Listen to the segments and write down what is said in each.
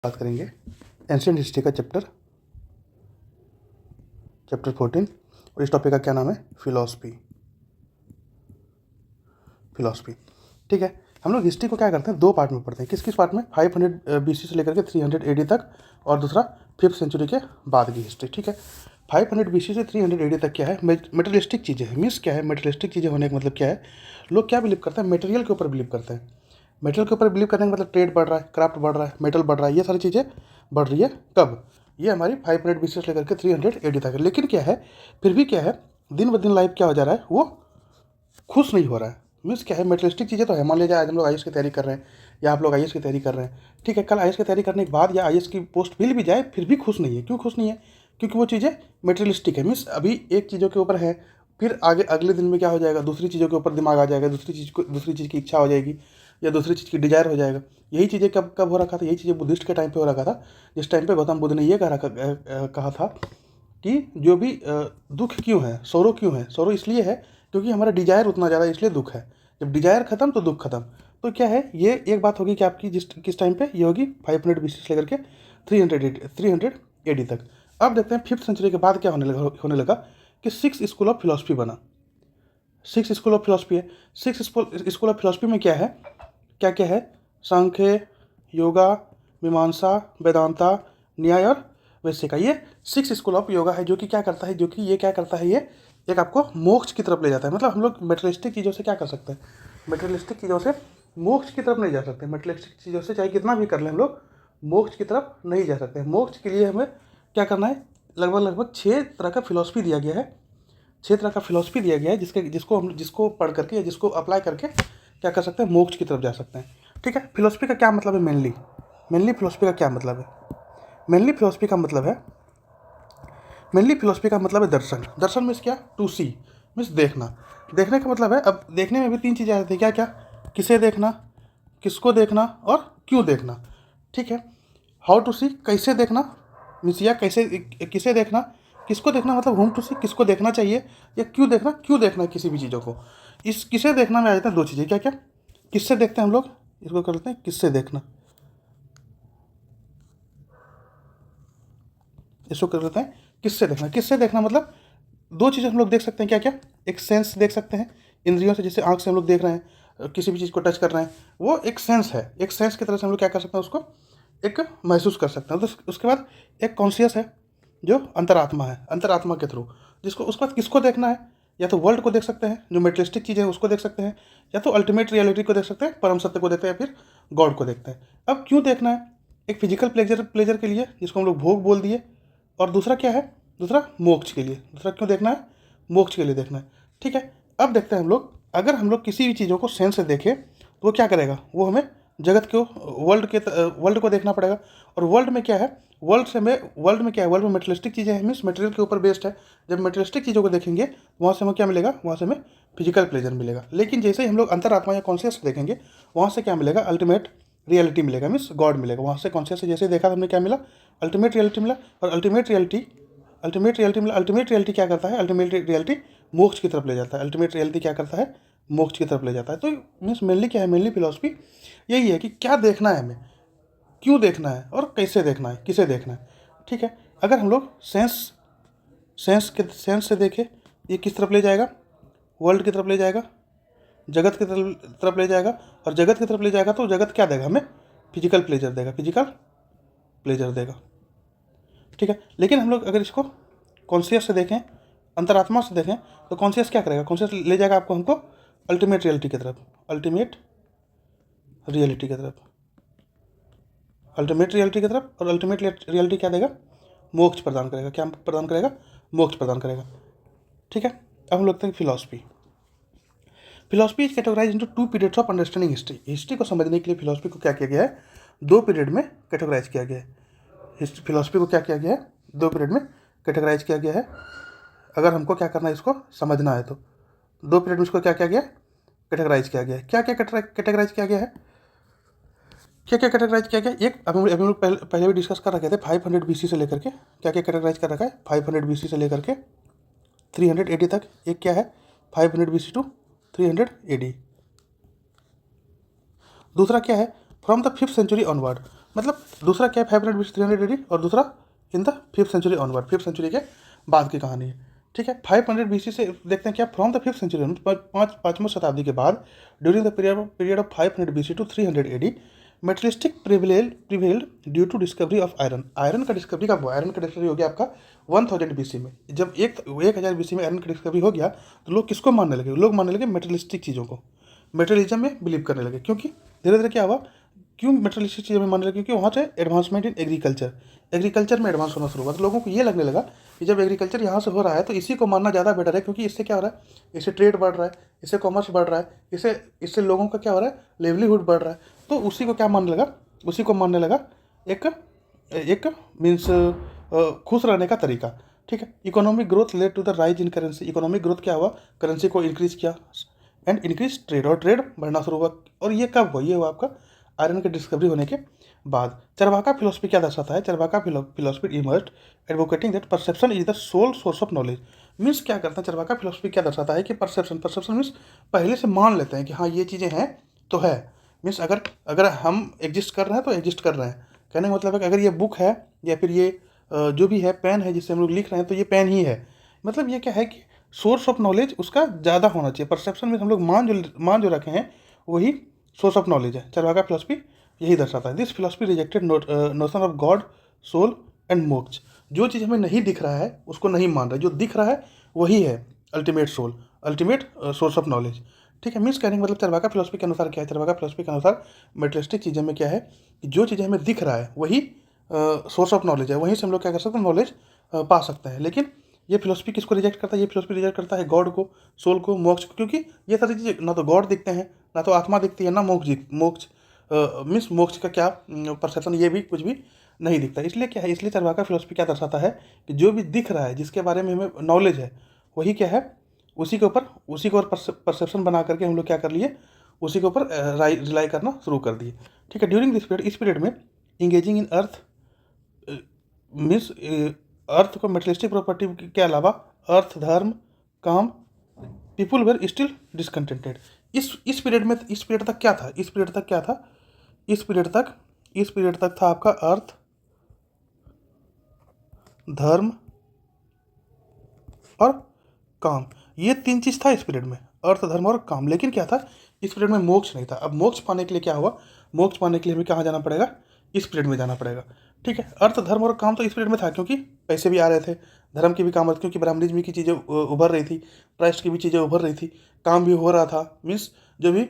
बात करेंगे ancient history का चैप्टर 14 और इस टॉपिक का क्या नाम है? फिलॉसफी। ठीक है, हम लोग हिस्ट्री को क्या करते हैं, दो पार्ट में पढ़ते हैं। किस किस पार्ट में? 500 BC से लेकर के 300 AD तक, और दूसरा 5th सेंचुरी के बाद की हिस्ट्री। ठीक है, 500 BC से 300 AD तक क्या है? मेटेरियलिस्टिक चीज़ें हैं। मीन्स क्या है मेटेरियलिस्टिक चीज़ें होने का मतलब क्या है? लोग क्या बिलीव करते हैं? मटेरियल के ऊपर बिलीव करते हैं। मेटल के ऊपर बिलीव करने का मतलब ट्रेड बढ़ रहा है, क्राफ्ट बढ़ रहा है, मेटल बढ़ रहा है, ये सारी चीज़ें बढ़ रही है। कब? ये हमारी 500 BC से लेकर के 300 AD तक है। लेकिन क्या है, फिर भी क्या है, दिन ब दिन लाइफ क्या हो जा रहा है, वो खुश नहीं हो रहा है। मीन्स क्या है, मेटलिस्टिक चीज़ें तो है। मान लीजिए आज हम लोग IAS की तैयारी कर रहे हैं, या आप लोग IAS की तैयारी कर रहे हैं। ठीक है, कल IAS की तैयारी करने के बाद या IAS की पोस्ट मिल भी जाए, फिर भी खुश नहीं है। क्यों खुश नहीं है? क्योंकि वो चीज़ें मेटेरियलिस्टिक है। मीन्स अभी एक चीज़ों के ऊपर है, फिर आगे अगले दिन में क्या हो जाएगा, दूसरी चीज़ों के ऊपर दिमाग आ जाएगा, दूसरी चीज़ की इच्छा हो जाएगी, या दूसरी चीज़ की डिजायर हो जाएगा। यही चीज़ें कब कब हो रखा था? यही चीज़ें बुद्धिस्ट के टाइम पे हो रखा था, जिस टाइम पे गौतम बुद्ध ने ये कहा था कि जो भी दुख क्यों है, सोरो क्यों है? सोरो इसलिए है क्योंकि हमारा डिजायर उतना ज़्यादा, इसलिए दुख है। जब डिजायर खत्म तो दुख खत्म। तो क्या है, ये एक बात होगी कि आपकी जिस किस टाइम पे ये होगी, 500 BC से लेकर के 300 AD तक। अब देखते हैं 5th सेंचुरी के बाद क्या होने लगा कि 6 स्कूल ऑफ फिलोसफी बना। 6 स्कूल ऑफ फिलोसफी है। 6 स्कूल ऑफ फिलोसफी में क्या है, क्या क्या है? सांख्य, योगा, मीमांसा, वेदांता, न्याय और वैसे ये 6 स्कूल ऑफ योगा है, जो कि क्या करता है, ये क्या करता है, ये एक आपको मोक्ष की तरफ ले जाता है। मतलब हम लोग मेटेरियलिस्टिक चीज़ों से क्या कर सकते हैं? मेटेरियलिस्टिक चीज़ों से मोक्ष की तरफ नहीं जा सकते। मेटेरियलिस्टिक चीज़ों से चाहे कितना भी कर लें हम लोग, मोक्ष की तरफ नहीं जा सकते। मोक्ष के लिए हमें क्या करना है? लगभग 6 तरह का फिलॉसफी दिया गया है। 6 तरह का फिलॉसफी दिया गया है, जिसको पढ़ करके या जिसको अप्लाई करके क्या कर सकते हैं? मोक्ष की तरफ जा सकते हैं। ठीक है, फिलॉसफी का क्या मतलब है? मेनली फिलॉसफी का क्या मतलब है? मेनली फिलॉसफी का मतलब है दर्शन। दर्शन मीन्स क्या? टू सी, मीन्स देखना। देखने का मतलब है, अब देखने में भी 3 चीज़ें आ जाती है। क्या क्या? किसे देखना, किसको देखना, और क्यों देखना। ठीक है, हाउ टू सी, कैसे देखना मीन्स, या किसे देखना, किसको देखना मतलब होम टू सी, किसको देखना चाहिए, या क्यों देखना है किसी भी चीज़ों को। इस किसे देखना में आ जाता है 2 चीज़ें। क्या क्या? किससे देखते हैं हम लोग, इसको कर लेते हैं किससे देखना, इसको कर लेते हैं किससे देखना। किससे देखना मतलब 2 चीज़ें हम लोग देख सकते हैं। क्या क्या? एक सेंस देख सकते हैं, इंद्रियों से, जैसे आँख से हम लोग देख रहे हैं, किसी भी चीज़ को टच कर रहे हैं, वो एक सेंस है। एक सेंस की तरह से हम लोग क्या कर सकते हैं, उसको एक महसूस कर सकते हैं। तो उसके बाद एक कॉन्शियस है, जो अंतरात्मा है, अंतरात्मा के थ्रू, जिसको उसके बाद किसको देखना है, या तो वर्ल्ड को देख सकते हैं, जो मेटेरियलिस्टिक चीज़ है उसको देख सकते हैं, या तो अल्टीमेट रियलिटी को देख सकते हैं, परम सत्य को देखते हैं, या फिर गॉड को देखते हैं। अब क्यों देखना है? एक फिजिकल प्लेजर के लिए, जिसको हम लोग भोग बोल दिए, और दूसरा क्या है? दूसरा मोक्ष के लिए। दूसरा क्यों देखना है? मोक्ष के लिए देखना है। ठीक है, अब देखते हैं हम लोग, अगर हम लोग किसी भी चीज़ों को सेंस से देखें तो वो क्या करेगा? वो हमें जगत को, वर्ल्ड को देखना पड़ेगा। और वर्ल्ड में क्या है? वर्ल्ड में क्या है? वर्ल्ड में मेटेरियलिस्टिक चीज़ें हैं, मीन्स मटेरियल के ऊपर बेस्ड है। जब मेटेरियलिस्टिक चीज़ों को देखेंगे, वहाँ से हमें क्या मिलेगा? वहाँ से हमें फिजिकल प्लेजर मिलेगा। लेकिन जैसे ही हम लोग अंतरात्मा या कॉन्शियस देखेंगे, वहाँ से क्या मिलेगा? अल्टीमेट रियलिटी मिलेगा, मीन्स गॉड मिलेगा। वहाँ से कॉन्शियस से जैसे देखा, हमने क्या मिला? अल्टीमेट रियलिटी मिला। और अल्टीमेट रियलिटी क्या करता है? अल्टीमेट रियलिटी मोक्ष की तरफ ले जाता है। अल्टीमेट रियलिटी क्या करता है? मोक्ष की तरफ ले जाता है। तो मीन्स मेनली क्या है? मेनली फिलॉसफी यही है कि क्या देखना है हमें, क्यों देखना है, और कैसे देखना है, किसे देखना है। ठीक है, अगर हम लोग सेंस से देखें, ये किस तरफ ले जाएगा? वर्ल्ड की तरफ ले जाएगा, जगत की तरफ ले जाएगा। और जगत की तरफ ले जाएगा तो जगत क्या देगा हमें? फिजिकल प्लेजर देगा। ठीक है, लेकिन हम लोग अगर इसको कॉन्शियस से देखें, अंतरात्मा से देखें, तो कॉन्शियस क्या करेगा? कॉन्शियस ले जाएगा आपको, हमको अल्टीमेट रियलिटी की तरफ। अल्टीमेट रियलिटी की तरफ, अल्टीमेट रियलिटी की तरफ। और अल्टीमेट रियलिटी क्या देगा? मोक्ष प्रदान करेगा। क्या प्रदान करेगा? मोक्ष प्रदान करेगा। ठीक है, अब हम लोग देखते हैं philosophy is categorise into 2 periods of understanding history. History को समझने के लिए फिलॉसफी को क्या किया गया है? 2 पीरियड में कैटेगराइज किया गया है। फिलॉसफी को क्या किया गया है? 2 पीरियड में कैटेगराइज किया गया है। अगर हमको क्या करना है, इसको समझना है, तो 2 पीरियड में इसको क्या किया गया? कैटेगराइज किया गया है। क्या क्या कैटेगराइज किया गया है? क्या क्या कैटेगराइज किया गया? एक अभी हम लोग पहले भी डिस्कस कर रखे थे, 500 BC से लेकर के क्या क्या कैटेगराइज कर रखा है? 500 BC से लेकर के 300 AD तक। एक क्या है? 500 BC टू 300 AD। दूसरा क्या है? From the 5th century onward, मतलब दूसरा क्या है 500 BC 300 AD और दूसरा in the 5th century onward, 5th century के बाद की कहानी है। ठीक है, 500 BC से देखते हैं क्या फ्रॉम द 5th सेंचुरी, पाँचवीं शताब्दी के बाद during the period of 500 BC to 300 AD materialistic prevailed due to discovery of iron. Iron का डिस्कवरी कब हुआ? आयरन का डिस्कवरी हो गया आपका 1000 BC में। जब 1000 BC में आयरन का डिस्कवरी हो गया तो लोग किसको मानने लगे? लोग मानने लगे मेटलिस्टिक चीज़ों को, मेटेरियलिज्म में बिलीव करने लगे। क्योंकि धीरे धीरे क्या हुआ, क्यों मेटेरियलिस्टिक चीज़ों में मानने लगे? क्योंकि वहाँ से एडवांसमेंट इन एग्रीकल्चर में एडवांस होना शुरू हुआ। तो लोगों को ये लगने लगा कि जब एग्रीकल्चर यहाँ से हो रहा है तो इसी को मानना ज़्यादा बेटर है, क्योंकि इससे क्या हो रहा है, इससे ट्रेड बढ़ रहा है, इससे कॉमर्स बढ़ रहा है, इससे लोगों का क्या हो रहा है, लिवलीहुड बढ़ रहा है। तो उसी को क्या मानने लगा, उसी को मानने लगा एक मीन्स खुश रहने का तरीका। ठीक है, economic growth led to the rise in currency. Economic growth क्या हुआ, करेंसी को इंक्रीज किया एंड इंक्रीज ट्रेड, और ट्रेड बढ़ना शुरू हुआ। और ये कब हुआ? ये हुआ आपका आयरन की डिस्कवरी होने के बाद। चरवाका फिलोसफी क्या दर्शाता है? Charvaka philosophy emerged advocating that perception is the sole source of knowledge. Means क्या करते हैं, चरवाका फिलोसफी क्या दर्शाता है कि परसेप्शन मीन्स पहले से मान लेते हैं कि हाँ ये चीज़ें हैं तो है। मीन्स अगर हम एग्जिस्ट कर रहे हैं तो एग्जिस्ट कर रहे हैं। कहने का मतलब है कि अगर ये बुक है या फिर ये जो भी है पेन है जिससे हम लोग लिख रहे हैं तो ये पेन ही है। मतलब ये क्या है कि सोर्स ऑफ नॉलेज उसका ज़्यादा होना चाहिए। परसेप्शन में हम लोग मान जो रखे हैं वही सोर्स ऑफ नॉलेज है। चरवाका फिलोसफी यही दर्शाता है। This philosophy rejected notion of god, soul and moksha. जो चीज़ हमें नहीं दिख रहा है उसको नहीं मान रहा, जो दिख रहा है वही है ultimate soul, ultimate source of knowledge. ठीक है, मीन्स कहने का मतलब चरवाका फिलोसफी के अनुसार क्या है? चरवाका फिलोसफी के अनुसार मेटेरियलिस्टिक चीज़ों में क्या है कि जो चीज़ें हमें दिख रहा है वही सोर्स ऑफ नॉलेज है, वहीं से हम लोग क्या कर सकते हैं, नॉलेज पा सकते हैं। लेकिन ये फिलोसफी किसको रिजेक्ट करता है? ये फिलोसफी रिजेक्ट करता है गॉड को, सोल को, मोक्ष को। क्योंकि ये सारी चीज़ें ना तो गॉड दिखते हैं, ना तो आत्मा दिखती है, ना मोक्ष मीन्स मोक्ष का क्या परसेप्शन, ये भी कुछ भी नहीं दिखता। इसलिए क्या है, इसलिए चरवाका फिलोसफी क्या दर्शाता है कि जो भी दिख रहा है, जिसके बारे में हमें नॉलेज है, वही क्या है, उसी के ऊपर परसेप्शन बना करके हम लोग क्या कर लिए, उसी के ऊपर रिलाई करना शुरू कर दिए। ठीक है, ड्यूरिंग दिस पीरियड, इस पीरियड में engaging in earth means earth को मेटेरियलिस्टिक प्रॉपर्टी के अलावा अर्थ, धर्म, काम, पीपुल वेर स्टिल डिसकंटेंटेड। इस पीरियड तक क्या था? इस पीरियड तक था आपका अर्थ, धर्म और काम। ये तीन चीज़ था इस पीरियड में, अर्थ, धर्म और काम। लेकिन क्या था, इस पीरियड में मोक्ष नहीं था। अब मोक्ष पाने के लिए क्या हुआ? मोक्ष पाने के लिए हमें कहाँ जाना पड़ेगा? इस पीरियड में जाना पड़ेगा। ठीक है, अर्थ, धर्म और काम तो इस पीरियड में था, क्योंकि पैसे भी आ रहे थे, धर्म की भी काम, क्योंकि ब्राह्मणिज्म की चीज़ें उभर रही थी, ट्रस्ट की भी चीज़ें उभर रही थी, काम भी हो रहा था। मीन्स जो भी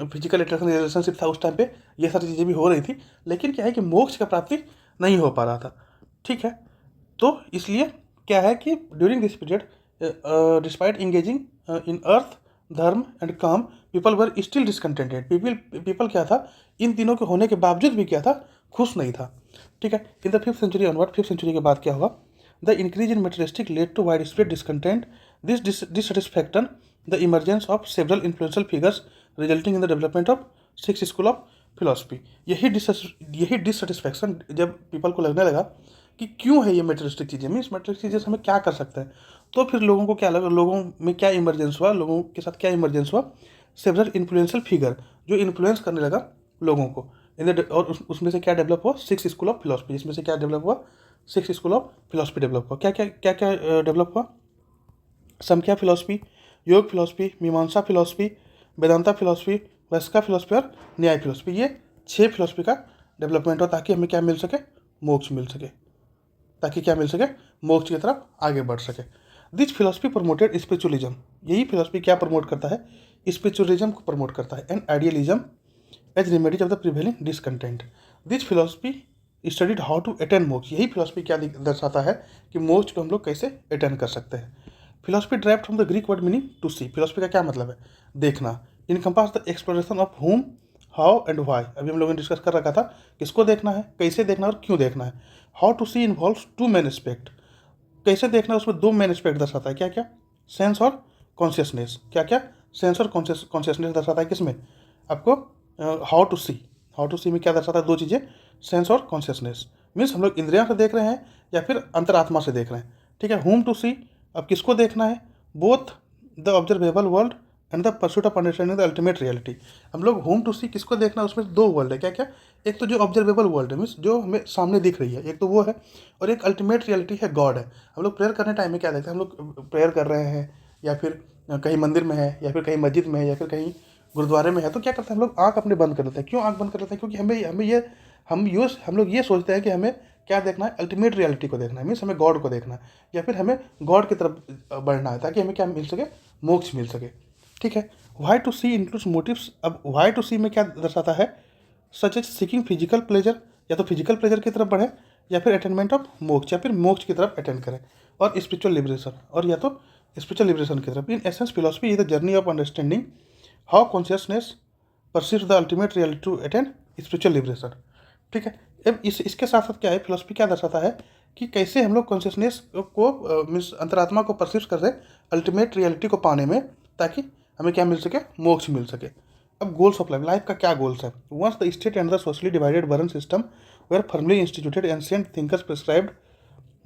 फिजिकल अट्रैक्शन रिलेशनशिप था उस टाइम पे, ये सारी चीज़ें भी हो रही थी। लेकिन क्या है कि मोक्ष का प्राप्ति नहीं हो पा रहा था। ठीक है, तो इसलिए क्या है कि during this period despite engaging in artha, dharma and kama, people were still discontented. People क्या था, इन तीनों के होने के बावजूद भी क्या था, खुश नहीं था। ठीक है, in the 5th century onward, 5th century के बाद क्या हुआ? The increase in materialistic led to widespread discontent, this dissatisfaction, the emergence of several influential figures resulting in the development of 6 school of philosophy. यही dissatisfaction जब people को लगने लगा कि क्यों है ये मेटेरियलिस्टिक चीज़ें, मीन्स मेटेरियलिस्टिक चीज़ें से हमें क्या कर सकते हैं, तो फिर लोगों को क्या लगा, लोगों में क्या इमरजेंस हुआ, लोगों के साथ क्या इमरजेंस हुआ, सेवरल इन्फ्लुएंशियल फिगर जो इन्फ्लुएंस करने लगा लोगों को। और उसमें से क्या डेवलप हुआ? 6 स्कूल ऑफ फिलोसफी। इसमें से क्या डेवलप हुआ? 6 स्कूल ऑफ फिलोसफी डेवलप हुआ। क्या डेवलप हुआ? संख्या फिलोसफी, योग फिलोसफी, मीमांसा फिलोसफी, वेदांता फिलोसफी, वैस्का फिलोसफी और न्याय फिलोसफी। ये 6 फिलोसफी का डेवलपमेंट हो, ताकि हमें क्या मिल सके? मोक्ष मिल सके, ताकि क्या मिल सके? मोक्ष की तरफ आगे बढ़ सके। This philosophy promoted spiritualism. यही फिलोसफी क्या प्रमोट करता है? स्पिरिचुअलिज्म को प्रमोट करता है। And idealism as remedies of the prevailing discontent. This philosophy studied how to attain moksha. यही फिलोसफी क्या दर्शाता है कि मोक्ष को हम लोग कैसे अटेन कर सकते हैं। Philosophy derived from the Greek word meaning to see. Philosophy का क्या मतलब है? देखना। Encompass the exploration of whom, how and why. अभी हम लोगों ने डिस्कस कर रखा था किसको देखना है, कैसे देखना है और क्यों देखना है। How to see involves 2 main aspect. कैसे देखना है उसमें 2 मेन एस्पेक्ट दर्शाता है। क्या क्या? सेंस और कॉन्शियसनेस। क्या क्या? सेंस और कॉन्शियसनेस दर्शाता है किसमें? आपको हाउ टू सी में क्या दर्शाता है? 2 चीज़ें, सेंस और कॉन्शियसनेस। मीन्स हम लोग इंद्रियों से देख रहे हैं या फिर अंतरात्मा से देख रहे हैं। ठीक है, whom टू सी, अब किसको देखना है? Both the observable world and the pursuit of understanding the ultimate reality. हम लोग होम टू सी किसको देखना है, उसमें दो वर्ल्ड है, क्या क्या, एक तो जो ऑब्जर्वेबल वर्ल्ड है, मीन्स जो हमें सामने दिख रही है, एक तो वो है, और एक अल्टीमेट रियलिटी है, गॉड है। हम लोग प्रेयर करने टाइम में क्या देखते हैं, हम लोग प्रेयर कर रहे हैं या फिर कहीं मंदिर में है या फिर कहीं मस्जिद में है या फिर कहीं गुरुद्वारे में है, तो क्या करते हैं हम लोग आँख अपने बंद कर लेते हैं। क्यों आँख बंद कर लेते हैं? क्योंकि हम लोग ये सोचते हैं कि हमें क्या देखना है, अल्टीमेट रियलिटी को देखना है, मीन्स हमें गॉड को देखना है या फिर हमें गॉड की तरफ बढ़ना है, ताकि हमें क्या मिल सके, मोक्ष मिल सके। ठीक है। Why to see includes motives. अब वाई टू सी में क्या दर्शाता है, such as seeking physical pleasure, या तो फिजिकल प्लेजर की तरफ बढ़े या फिर अटेनमेंट ऑफ मोक्ष, या फिर मोक्ष की तरफ अटेंड करें, और स्पिरिचुअल लिबरेशन, और या तो स्पिरिचुअल लिबरेशन की तरफ। In essence philosophy is the journey of understanding how consciousness perceives the ultimate reality to attain spiritual liberation. ठीक है। अब इसके साथ साथ क्या है, फिलोसफी क्या दर्शाता है कि कैसे हम लोग कॉन्शियसनेस को मीन्स अंतरात्मा को परसीव कर रहे अल्टीमेट रियलिटी को पाने में, ताकि हमें क्या मिल सके, मोक्ष मिल सके। अब गोल्स ऑफ लाइफ, लाइफ का क्या गोल्स है। Once the state and the socially divided varna system were firmly instituted, ancient thinkers prescribed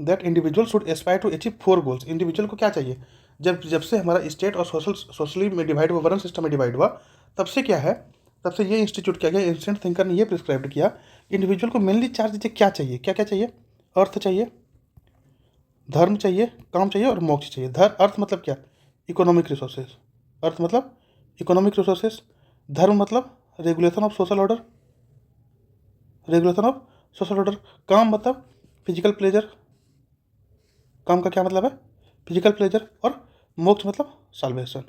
that individual should aspire to achieve 4 goals. Individual को क्या चाहिए, जब से हमारा स्टेट और सोशली में डिवाइड हुआ, वर्न सिस्टम में डिवाइड हुआ, तब से क्या है, तब से ये इंस्टीट्यूट किया गया, एंशिएंट थिंकर ने ये प्रिस्क्राइब किया, इंडिविजुअल को मेनली 4 चीज़ें क्या चाहिए, क्या क्या चाहिए, अर्थ चाहिए, धर्म चाहिए, काम चाहिए और मोक्ष चाहिए। अर्थ मतलब क्या, इकोनॉमिक रिसोर्सेज, अर्थ मतलब इकोनॉमिक रिसोर्सेज। धर्म मतलब regulation of social order, regulation of social order. काम मतलब फिजिकल प्लेजर, काम का क्या मतलब है, फिजिकल प्लेजर। और मोक्ष मतलब साल्वेशन।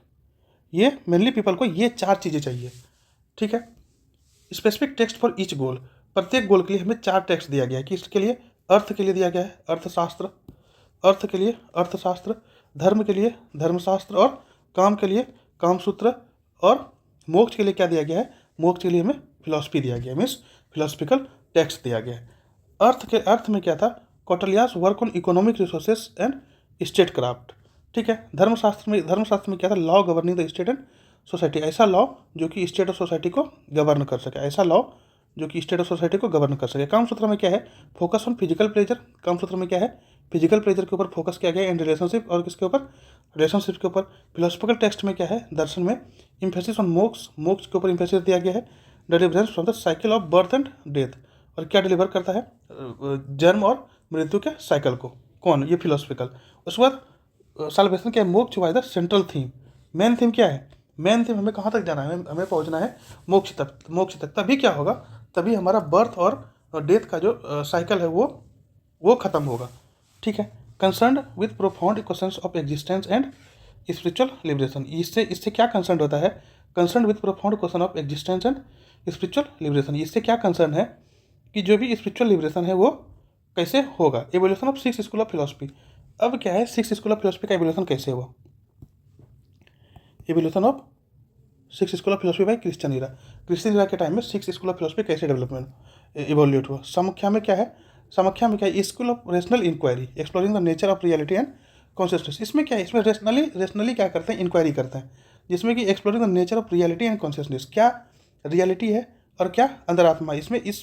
ये मेनली पीपल को ये 4 चीज़ें चाहिए। ठीक है। स्पेसिफिक टेक्स्ट फॉर ईच गोल, प्रत्येक गोल के लिए हमें 4 टेक्स्ट दिया गया है। कि इसके लिए अर्थ के लिए दिया गया है अर्थशास्त्र, अर्थ के लिए अर्थशास्त्र, धर्म के लिए धर्मशास्त्र, और काम के लिए कामसूत्र, और मोक्ष के लिए क्या दिया गया है, मोक्ष के लिए हमें फिलॉसफी दिया गया है, मीन्स फिलोसफिकल टेक्स्ट दिया गया है। अर्थ में क्या था, Kautilya's work on economic resources and statecraft. ठीक है। धर्मशास्त्र में क्या था, law governing the state and society, ऐसा लॉ जो कि स्टेट और सोसाइटी को गवर्न कर सके, ऐसा लॉ जो कि स्टेट और सोसाइटी को गवर्न कर सके। कामसूत्र में क्या है, focus on physical pleasure, Kamasutra में क्या है, फिजिकल प्लेजर के ऊपर फोकस किया गया एंड रिलेशनशिप, और किसके ऊपर, रिलेशनशिप के ऊपर। फिलोसफिकल टेक्स्ट में क्या है, दर्शन में इम्फेसिस ऑन मोक्ष, मोक्ष के ऊपर इम्फेसिस दिया गया है। Deliverance from the cycle of birth and death, और क्या डिलीवर करता है, जन्म और मृत्यु के साइकिल को, कौन, ये फिलोसफिकल। उसके बाद साल्वेशन क्या है, मोक्ष was the central theme, main theme क्या है, मेन थीम हमें कहाँ तक जाना है, हमें पहुँचना है मोक्ष तक, मोक्ष तक। तभी क्या होगा, तभी हमारा बर्थ और डेथ का जो साइकिल है वो खत्म होगा। ठीक है। Concern with profound questions of existence and spiritual liberation, इससे क्या कंसर्न होता है, concern with profound question of existence and spiritual liberation. इससे क्या कंसर्न है कि जो भी स्पिरिचुअल लिबरेशन है वो कैसे होगा। Evolution of 6 school of philosophy, अब क्या है, 6 स्कूल ऑफ फिलोसफी का एवोल्यूशन कैसे हुआ, evolution of 6 school of philosophy by Christian era, Christian era के टाइम में 6 स्कूल ऑफ फिलोसफी कैसे डेवलपमेंट इवोल्यूट हुआ। समाख्या में क्या है, समाख्या में क्या है, school of rational inquiry exploring the nature of reality and consciousness. इसमें क्या है, इसमें रेशनली क्या करते हैं, इंक्वायरी करते हैं, जिसमें कि exploring the nature of reality and consciousness, क्या रियलिटी है और क्या अंतरात्मा। इसमें इस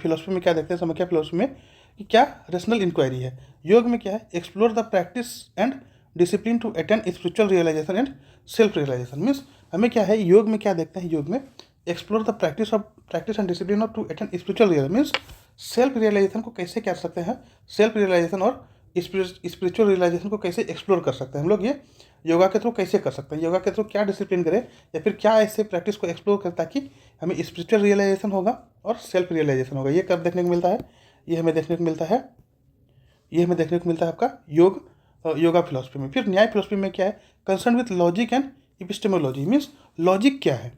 फिलोसफी में क्या देखते हैं, समाख्या फिलोसफी में, कि क्या रेशनल इंक्वायरी है। योग में क्या है, explore the practice and discipline to attain spiritual realisation and self realisation. Means हमें क्या है, योग में क्या देखते हैं, योग में explore the practice and discipline of to attain spiritual realisation, means self realisation को कैसे कर सकते हैं, सेल्फ रियलाइजेशन और स्पिरिचुअल रियलाइजेशन को कैसे एक्सप्लोर कर सकते हैं हम लोग, ये योगा के थ्रू कैसे कर सकते हैं, योगा के थ्रू क्या डिसिप्लिन करें या फिर क्या ऐसे प्रैक्टिस को एक्सप्लोर करें ताकि हमें स्पिरिचुअल रियलाइजेशन होगा और सेल्फ रियलाइजेशन होगा। ये कब देखने को मिलता है, ये हमें देखने को मिलता है, ये हमें देखने को मिलता है आपका योगा फिलोसफी में। फिर न्याय फिलोसफी में क्या है, concern with logic and epistemology, means logic क्या है।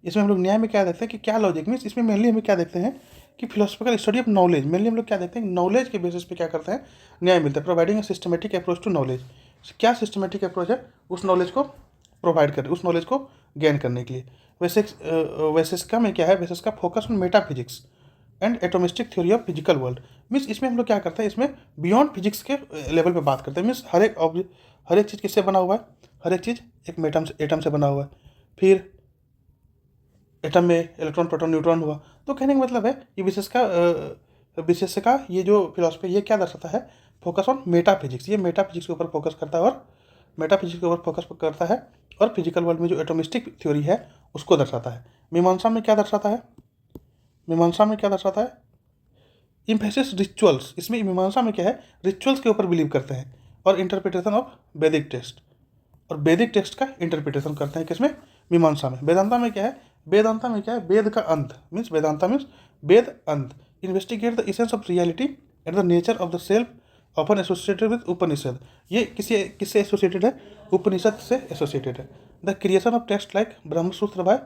इसमें हम लोग न्याय में क्या देखते हैं कि क्या लॉजिक, मीन्स इसमें मेनली हमें क्या देखते हैं कि philosophical study of knowledge, mainly हम लोग क्या देखते हैं, नॉलेज के बेसिस पे क्या करते हैं, न्याय मिलता है। Providing a systematic approach to knowledge, क्या सिस्टमेटिक अप्रोच है उस नॉलेज को प्रोवाइड कर, उस नॉलेज को गेन करने के लिए। वैसेस्का में क्या है, Vaisheshika focus on metaphysics and atomistic theory of physical world, means इसमें हम लोग क्या करते हैं, इसमें बियॉन्ड फिजिक्स के लेवल पे बात करते हैं। मीन्स हर एक चीज़ किससे बना हुआ है, हर एक चीज़ एक एटम से बना हुआ है। फिर एटम में इलेक्ट्रॉन प्रोटॉन न्यूट्रॉन हुआ। तो कहने का मतलब है ये विशेष का ये जो फिलोसफी ये क्या दर्शाता है, फोकस ऑन मेटाफिजिक्स, ये मेटाफिजिक्स के ऊपर फोकस करता है और मेटाफिजिक्स के ऊपर फोकस करता है और फिजिकल वर्ल्ड में जो एटोमिस्टिक थ्योरी है उसको दर्शाता है। मीमांसा में क्या दर्शाता है? मीमांसा में क्या दर्शाता है? Emphasis rituals. इसमें मीमांसा में क्या है? रिचुअल्स के ऊपर बिलीव करते हैं और इंटरप्रिटेशन ऑफ वैदिक टेक्स्ट, और वैदिक टेक्स्ट का इंटरप्रिटेशन करते हैं किसमें? मीमांसा में। वेदांता में क्या है? वेदांता में क्या है? वेद का अंत मीन्स वेदांता मीन्स वेद अंत। Investigate the essence of reality and the nature of the self often associated with Upanishad. ये किससे एसोसिएटेड है? उपनिषद से एसोसिएटेड है। The creation of text like Brahmasutra by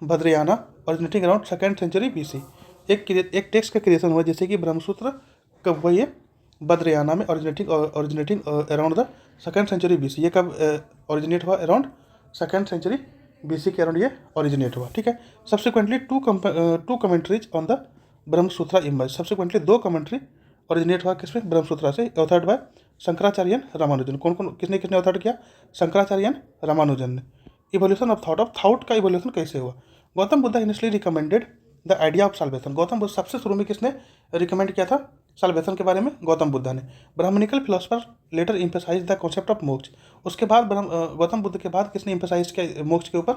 Badarayana originating around 2nd century BC। एक टेक्स्ट का क्रिएशन हुआ जैसे कि ब्रह्मसूत्र, कब हुआ ये? भद्रयाना में originating around the 2nd century BC। ये कब ऑरिजिनेट हुआ? अराउंड 2nd सेंचुरी BC के अराउंड ये ऑरिजिनेट हुआ। ठीक है। Subsequently two commentaries on the Brahmasutra emerge. Subsequently 2 commentary originate हुआ किसमें? ब्रह्मसूत्र से, ऑथर्ड बाय शंकराचार्य रामानुजन। कौन कौन किसने किसने ऑथर्ड किया? शंकराचार्य रामानुजन ने। इवोल्यूशन ऑफ थॉट का इवोल्यूशन कैसे हुआ? Gautam Buddha initially recommended the idea of solvation. Gautam Buddha सबसे शुरू में किसने रिकमेंड किया था साल्वेशन के बारे में? गौतम बुद्ध ने। Brahmanical philosopher later emphasise the concept of moksha. उसके बाद गौतम बुद्ध के बाद किसने इम्फेसाइज किया मोक्ष के ऊपर?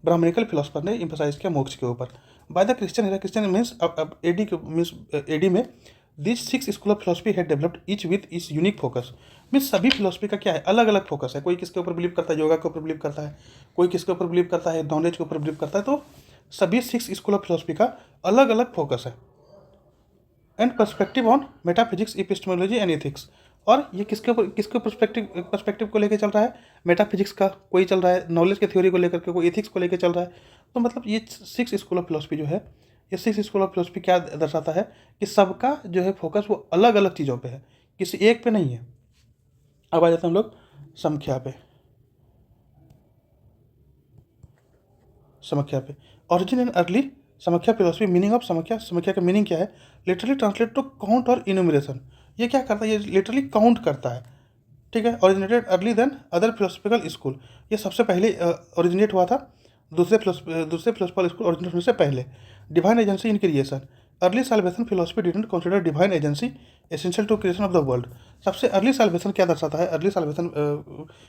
ब्राह्मणिकल फिलोसफर ने इम्फेसाइज किया मोक्ष के ऊपर। By the Christian era, Christian means अब एडी में दिस 6 स्कूल ऑफ फिलोसफी है डेवलप्ड ईच विथ इस यूनिक फोकस। मीन्स सभी फिलोसफी का क्या है? अलग अलग फोकस है। कोई किसके ऊपर बिलीव करता है? योगा के ऊपर बिलीव करता है, कोई किसके ऊपर बिलीव करता है? नॉलेज के ऊपर बिलीव करता है। तो सभी 6 स्कूल ऑफ फिलोसफी का अलग अलग फोकस है। And perspective on metaphysics, epistemology and ethics. और ये किसके पर्सपेक्टिव को लेकर चल रहा है? मेटाफिजिक्स का कोई चल रहा है, नॉलेज के थ्योरी को लेकर के कोई एथिक्स को लेकर चल रहा है। तो मतलब ये 6 स्कूल ऑफ फिलोसफी जो है, ये 6 स्कूल ऑफ फिलोसफी क्या दर्शाता है? कि सबका जो है फोकस वो अलग अलग चीज़ों पे है, किसी एक पे नहीं है। अब आ जाते हैं हम लोग संख्या पे। समख्या पे origin and early Samkhya philosophy. Meaning of Samkhya. Samkhya का मीनिंग क्या है? लिटरली ट्रांसलेट टू काउंट और इन्यूमरेशन। ये क्या करता है? ये लिटरली काउंट करता है। ठीक है। Originated early than other philosophical school. ये सबसे पहले ओरिजिनेट हुआ था दूसरे फिलोसफिकल स्कूल ओरिजिनेट होने से पहले। Divine agency in creation. Early salvation philosophy didn't consider divine agency essential to creation of the world. सबसे अर्ली साल्वेशन क्या दर्शाता है? अर्ली साल्वेशन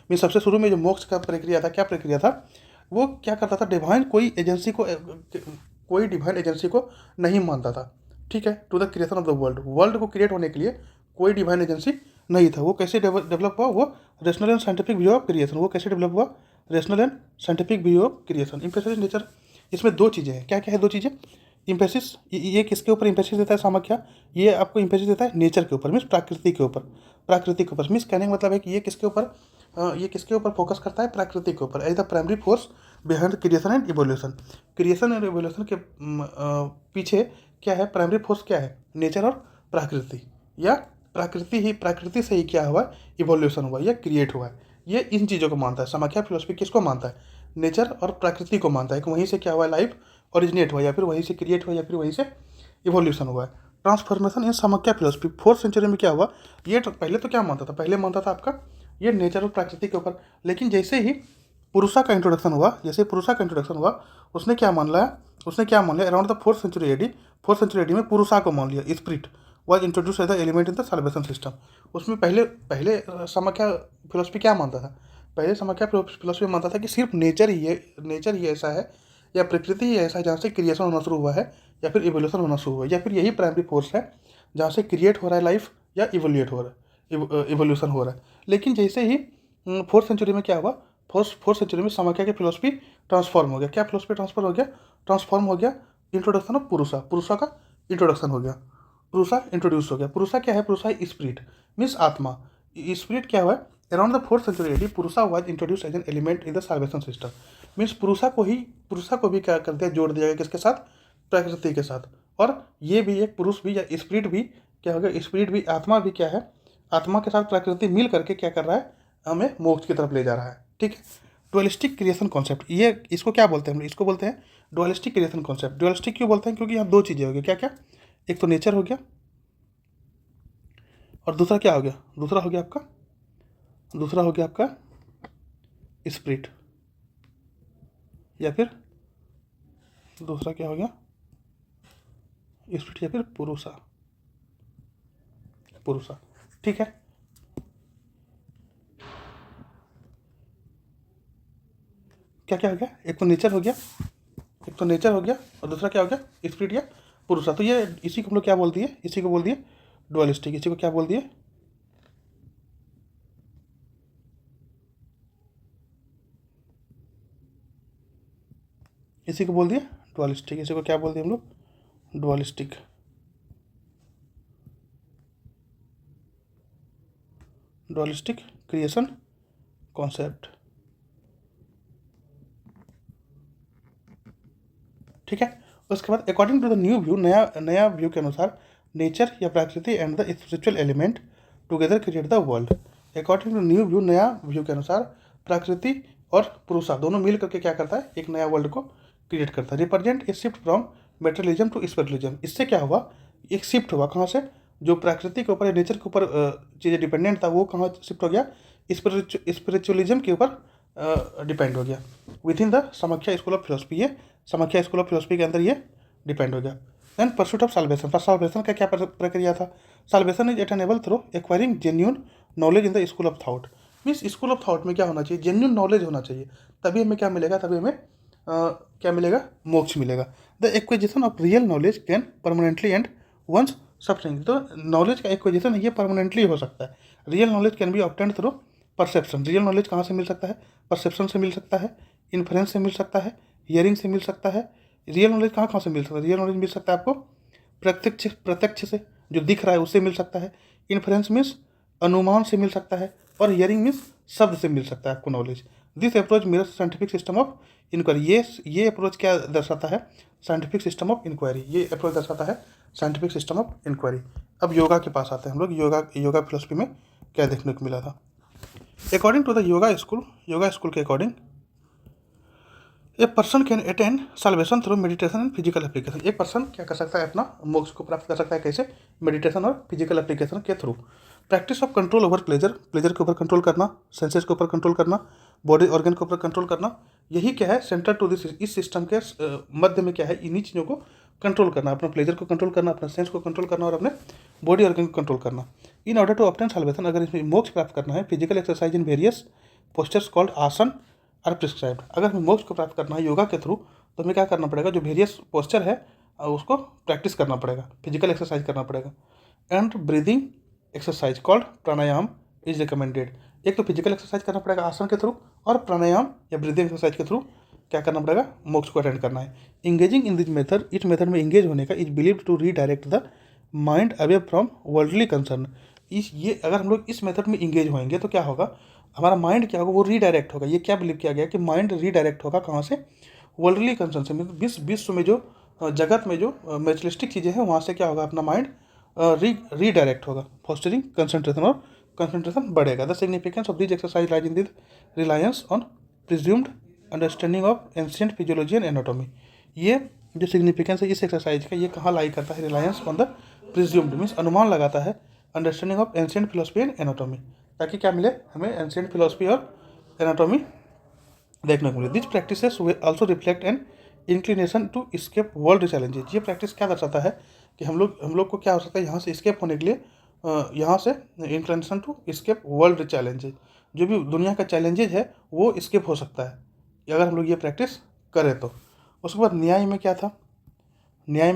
मीन सबसे शुरू में जो मोक्ष का प्रक्रिया था, क्या प्रक्रिया था? वो क्या करता था? डिवाइन कोई डिवाइन एजेंसी को नहीं मानता था। ठीक है। To the creation of the world को क्रिएट होने के लिए कोई डिवाइन एजेंसी नहीं था। वो कैसे डेवलप हुआ? वो rational and scientific view of creation. वो कैसे डेवलप हुआ? Rational and scientific view of creation. Emphasis nature. इसमें 2 चीज़ें हैं। क्या क्या है 2 चीज़ें? इम्पेसिस, ये किसके ऊपर इम्पेसिस देता है? सामख्या ये आपको इम्पेसिस देता है नेचर के ऊपर, मीन्स प्रकृति के ऊपर। प्रकृति के ऊपर मीन्स कहने का मतलब है कि ये किसके ऊपर फोकस करता है? प्रकृति के ऊपर। As the primary force behind creation and evolution. Creation and evolution के पीछे क्या है? प्राइमरी फोर्स क्या है? नेचर और प्रकृति, या प्रकृति से ही क्या हुआ? इवोल्यूशन हुआ या क्रिएट हुआ है। ये इन चीज़ों को मानता है। समाख्या फिलोसफी किसको मानता है? नेचर और प्रकृति को मानता है कि वहीं से क्या हुआ? लाइफ ओरिजिनेट हुआ, या फिर वहीं से क्रिएट हुआ, या फिर वहीं से इवोल्यूशन हुआ है। Transformation in Samkhya philosophy 4th century में क्या हुआ? ये पहले तो क्या मानता था? पहले मानता था आपका ये नेचर और प्रकृति के ऊपर। लेकिन जैसे ही पुरुषा का इंट्रोडक्शन हुआ, उसने क्या मान लिया? Around the 4th century AD में पुरुषा को मान लिया। Spirit was introduce as the element in the salvation system. उसमें पहले समाख्या फिलोसफी क्या मानता था? पहले समाख्या फिलोसफी मानता था कि सिर्फ नेचर ही ऐसा है, या प्रकृति ही ऐसा है जहाँ से क्रिएशन होना शुरू हुआ है, या फिर इवोल्यूशन होना शुरू हुआ है, या फिर यही प्राइमरी फोर्स है जहाँ से क्रिएट हो रहा है लाइफ, या इवोल्यूशन हो रहा है। लेकिन जैसे ही 4th सेंचुरी में क्या हुआ? 4th सेंचुरी में समाख्या की फिलोसफी ट्रांसफॉर्म हो गया। क्या फिलोसफी ट्रांसफॉर्म हो गया? इंट्रोडक्शन ऑफ पुरुषा का इंट्रोडक्शन हो गया। पुरुषा इंट्रोड्यूस हो गया। पुरुषा क्या है? पुरुषा स्पिरिट मीन्स आत्मा। स्पिरिट क्या हुआ? Around the 4th century AD Purusha was introduce as an element in the salvation system. Means Purusha को भी क्या कर दिया? जोड़ दिया गया किसके साथ? प्रकृति के साथ। और ये भी एक पुरुष भी या स्पिरिट भी क्या हो गया? स्पिरिट भी, आत्मा भी क्या है? आत्मा के साथ प्रकृति मिल करके क्या कर रहा है? हमें मोक्ष की तरफ ले जा रहा है। ठीक है। डुअलिस्टिक क्रिएशन कॉन्सेप्ट, ये इसको क्या बोलते हैं? हम इसको बोलते हैं डुअलिस्टिक क्रिएशन कॉन्सेप्ट। डुअलिस्टिक क्यों बोलते हैं? क्योंकि यहाँ 2 चीज़ें हो गई। क्या क्या? एक तो नेचर हो गया, और दूसरा क्या हो गया? दूसरा हो गया आपका स्पिरिट, या फिर दूसरा क्या हो गया? स्पिरिट या फिर पुरुषा। ठीक है। क्या क्या हो गया, एक तो नेचर हो गया, एक तो नेचर हो गया और दूसरा क्या हो गया, स्पिरिट या पुरुषा। तो ये इसी को हम लोग क्या बोल दिए, इसी को बोल दिए डुअलिस्टिक। इसी को क्या बोल दिए, इसी को बोल दिए डुअलिस्टिक। इसी को क्या बोल दिए हम लोग, डुअलिस्टिक। Dualistic creation concept. ठीक है। उसके बाद according to the new view, नया नया व्यू के अनुसार नेचर या प्रकृति and the spiritual element together create the world. According to new view, नया व्यू के अनुसार प्रकृति और पुरुषा दोनों मिल करके क्या करता है, एक नया वर्ल्ड को क्रिएट करता है। Represent a shift from materialism to spiritualism. इससे क्या हुआ, एक शिफ्ट हुआ कहाँ से, जो प्रकृति के ऊपर, नेचर के ऊपर चीज़ें डिपेंडेंट था, वो कहाँ शिफ्ट हो गया, स्पिरिचुअलिज्म के ऊपर डिपेंड हो गया। Within the Samkhya school of philosophy, ये समाख्या स्कूल ऑफ फिलोसफी के अंदर ये डिपेंड हो गया। Then pursuit of salvation. First salvation का क्या प्रक्रिया था, salvation is attainable through acquiring genuine knowledge in the school of thought. Means school of thought में क्या होना चाहिए, जेन्यून नॉलेज होना चाहिए, तभी हमें क्या मिलेगा, तभी हमें क्या मिलेगा, मोक्ष मिलेगा। The acquisition of real knowledge can permanently end one's suffering. तो नॉलेज का एक्विजिशन ये परमानेंटली हो सकता है। Real knowledge can be obtained through perception. Real knowledge कहाँ से मिल सकता है, परसेप्शन से मिल सकता है, इन्फ्रेंस से मिल सकता है, हियरिंग से मिल सकता है। रियल नॉलेज कहाँ कहाँ से मिल सकता है, रियल नॉलेज मिल सकता है आपको प्रत्यक्ष से, जो दिख रहा है उससे मिल सकता है। इन्फ्रेंस मीन्स अनुमान से मिल सकता है, और हियरिंग मीन्स शब्द से मिल सकता है आपको knowledge. This approach mirrors scientific system of inquiry. ये अप्रोच क्या दर्शाता है, साइंटिफिक सिस्टम ऑफ इंक्वायरी। ये अप्रोच दर्शाता है साइंटिफिक सिस्टम ऑफ इंक्वायरी। अब योगा के पास आते हैं हम लोग। योगा फिलोसफी में क्या देखने को मिला था। According to the yoga school के according, a person can attain salvation through meditation and physical application. एक पर्सन क्या कर सकता है, अपना मोक्ष को प्राप्त कर सकता है, कैसे, मेडिटेशन और फिजिकल एप्लीकेशन के through. Practice of control over pleasure के ऊपर कंट्रोल करना, सेंसेस के ऊपर कंट्रोल करना, बॉडी ऑर्गन के ऊपर कंट्रोल करना, यही क्या है, सेंटर टू दिस, इस सिस्टम के मध्य में क्या है, इन्हीं चीज़ों को कंट्रोल करना, अपना प्लेजर को कंट्रोल करना, अपना सेंस को कंट्रोल करना और अपने बॉडी ऑर्गन को कंट्रोल करना। In order to obtain salvation, अगर इसमें मोक्ष प्राप्त करना है, physical exercise in various postures called asana are prescribed. अगर हमें मोक्ष को प्राप्त करना है योगा के थ्रू, तो हमें क्या करना पड़ेगा, जो वेरियस पोस्चर है उसको प्रैक्टिस करना पड़ेगा, फिजिकल एक्सरसाइज करना पड़ेगा। And breathing exercise called pranayama is recommended. एक तो फिजिकल एक्सरसाइज करना पड़ेगा आसन के थ्रू, और प्राणायाम या ब्रीदिंग एक्सरसाइज के थ्रू क्या करना पड़ेगा, मोक्ष को अटेंड करना है। इंगेजिंग इन दिस मेथड, इस मेथड में इंगेज होने का, is believed to redirect the mind away from worldly concern. ये अगर हम लोग इस मेथड में इंगेज होंगे तो क्या होगा, हमारा माइंड क्या होगा, वो रीडायरेक्ट होगा। ये क्या बिलीव किया गया कि माइंड रीडायरेक्ट होगा कहाँ से, वर्ल्डली कंसर्न से। विश्व में जो जगत में जो मेटेरियलिस्टिक चीज़ें हैं वहाँ से क्या होगा, अपना माइंड रीडायरेक्ट होगा, फॉस्टरिंग कंसंट्रेशन, और कंसंट्रेशन बढ़ेगा। The significance of this exercise lies in this reliance on presumed understanding of ancient physiology and anatomy. ये जो सिग्निफिकेंस है इस एक्सरसाइज का, ये कहाँ लाई करता है, reliance on the presumed means अनुमान लगाता है, understanding of ancient philosophy and anatomy, ताकि क्या मिले हमें, एंशिएंट फिलोसफी और एनाटॉमी देखने को मिले। This practices also reflect an inclination to escape world challenges. ये प्रैक्टिस क्या दर्शाता है कि हम लोग को क्या हो सकता है, यहाँ से स्केप होने के लिए, यहाँ से inclination to escape world challenges, जो भी दुनिया का चैलेंजेज है वो स्केप हो सकता है अगर हम लोग ये प्रैक्टिस करें तो। उसके बाद न्याय में क्या था, न्याय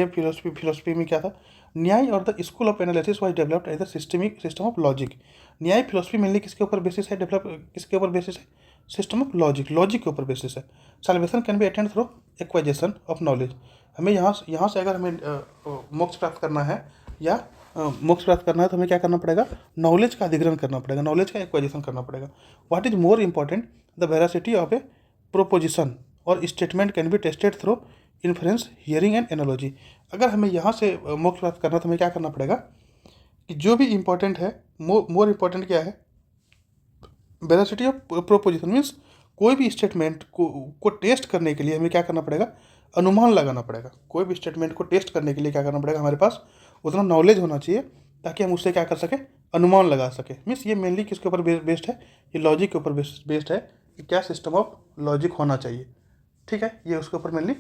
फिलोसफी में क्या था, न्याय और the school of analysis was developed as the system of logic. Nyaya philosophy mainly किसके ऊपर बेसिस है, किसके ऊपर बेसिस है, सिस्टम ऑफ लॉजिक के ऊपर बेसिस है। Salvation can be attend through acquisition of knowledge. हमें यहाँ से अगर हमें मोक्ष प्राप्त करना है तो हमें क्या करना पड़ेगा, नॉलेज का अधिग्रहण करना पड़ेगा, नॉलेज का एक्वाइजेशन करना पड़ेगा। What is more important, the veracity of a proposition और statement can be tested through inference, hearing and analogy. अगर हमें यहाँ से मोक्ष प्राप्त करना तो हमें क्या करना पड़ेगा कि जो भी इम्पोर्टेंट है, मोर इम्पोर्टेंट क्या है, वेरासिटी ऑफ प्रोपोजिशन मीन्स कोई भी स्टेटमेंट को टेस्ट करने के लिए हमें क्या करना पड़ेगा, अनुमान लगाना पड़ेगा। कोई भी स्टेटमेंट को टेस्ट करने के लिए क्या करना पड़ेगा, हमारे पास उतना नॉलेज होना चाहिए ताकि हम उससे क्या कर सकें, अनुमान लगा सकें। मीन्स ये मेनली किसके ऊपर बेस्ड है, ये लॉजिक के ऊपर बेस्ड है कि क्या सिस्टम ऑफ लॉजिक होना चाहिए। ठीक है, ये उसके ऊपर मेनली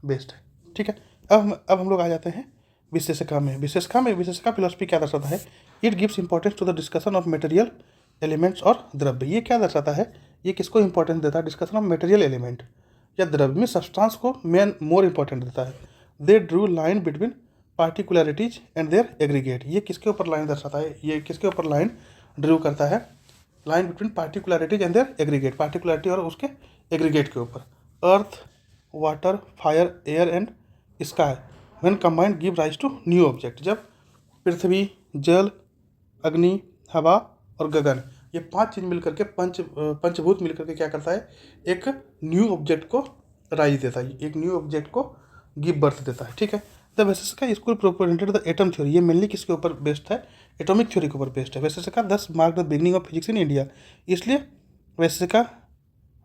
बेस्ड है। ठीक है, अब हम लोग आ जाते हैं विशेषका में। विशेषका फिलोसफी क्या दर्शाता है, it gives importance to the discussion of material elements और द्रव्य। ये क्या दर्शाता है, ये किसको इंपॉर्टेंस देता है? डिस्कशन ऑफ मटेरियल एलिमेंट या द्रव्य में सब्सटेंस को मेन मोर इंपॉर्टेंट देता है। They drew line between particularities and their aggregate, ये किसके ऊपर लाइन दर्शाता है? ये किसके ऊपर लाइन ड्रू करता है? Line between particularities and their aggregate, particularity और उसके एग्रीगेट के ऊपर। Earth, water, fire, air and sky when combined give rise to new object, जब पृथ्वी, जल, अग्नि, हवा और गगन, ये 5 चीज़ मिलकर के पंचभूत मिलकर के क्या करता है? एक न्यू ऑब्जेक्ट को राइज देता है, एक न्यू ऑब्जेक्ट को गिव बर्थ देता है। ठीक है। द बेसिस का स्कूल प्रोपोनेटेड द एटम थ्योरी, ये मेनली किसके ऊपर बेस्ड है? एटॉमिक थ्योरी के ऊपर बेस्ड है। बेसिस का 10 mark the beginning of physics in India, इसलिए